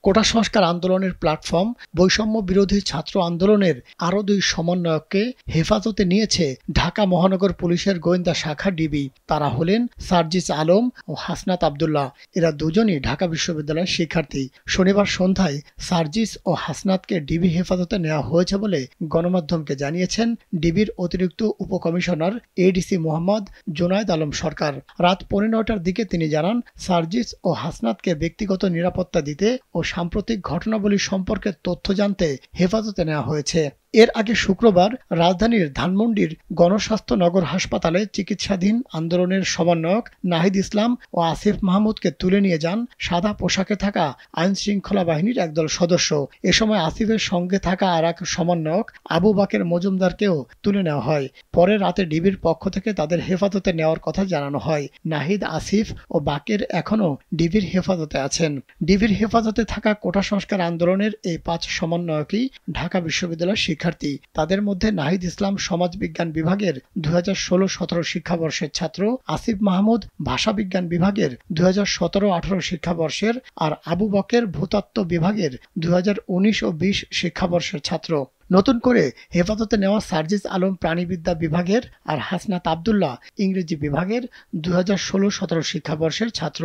কোটা সংস্কার আন্দোলনের প্ল্যাটফর্ম বৈষম্য বিরোধী ছাত্র আন্দোলনের আরও ২ সমন্বয়ককে হেফাজতে নিয়েছে ঢাকা মহানগর পুলিশের গোয়েন্দা শাখা ডিবি। তারা হলেন সার্জিস আলম ও হাসনাত আব্দুল্লাহ। এরা দুজনই ঢাকা বিশ্ববিদ্যালয়ের শিক্ষার্থী। শনিবার সন্ধ্যায় সার্জিস ও হাসনাতকে ডিবি হেফাজতে নেওয়া হয়েছে বলে গণমাধ্যমকে জানিয়েছেন ডিবির অতিরিক্ত উপকমিশনার এডিসি মোহাম্মদ জুনায়েদ আলম সরকার। রাত ৯:১৫টার দিকে তিনি জানান, সার্জিস ও হাসনাতকে ব্যক্তিগত নিরাপত্তা দিতে ও সাম্প্রতিক ঘটনাবলী সম্পর্কে তথ্য জানতে হেফাজতে নেওয়া হয়েছে। এর আগে শুক্রবার রাজধানীর ধানমন্ডির গণস্বাস্থ্য নগর হাসপাতালে চিকিৎসাধীন আন্দোলনের সমন্বয়ক নাহিদ ইসলাম ও আসিফ মাহমুদকে তুলে নিয়ে যান সাদা পোশাকে থাকা আইনশৃঙ্খলা বাহিনীর একদল সদস্য। এ সময় আসিফের সঙ্গে থাকা আর এক সমন্বয়ক আবু বাকের মজুমদারকেও তুলে নেওয়া হয়। পরে রাতে ডিবির পক্ষ থেকে তাদের হেফাজতে নেওয়ার কথা জানানো হয়। নাহিদ, আসিফ ও বাকের এখনও ডিবির হেফাজতে আছেন। ডিবির হেফাজতে থাকা কোটা সংস্কার আন্দোলনের এই ৫ সমন্বয়কই ঢাকা বিশ্ববিদ্যালয়ের শিক্ষার্থী। তাদের মধ্যে নাহিদ ইসলাম সমাজবিজ্ঞান বিভাগের ২০১৬-১৭ শিক্ষাবর্ষের ছাত্র, আসিফ মাহমুদ ভাষাবিজ্ঞান বিভাগের ২০১৭-১৮ শিক্ষাবর্ষের, আর আবু বকের ভূতত্ত্ব বিভাগের ২০১৯ ও ২০ শিক্ষাবর্ষের ছাত্র। নতুন করে হেফাজতে নেওয়া সার্জিস আলম প্রাণিবিদ্যা বিভাগের আর হাসনাত আব্দুল্লাহ ইংরেজি বিভাগের ২০১৬-১৭ শিক্ষাবর্ষের ছাত্র।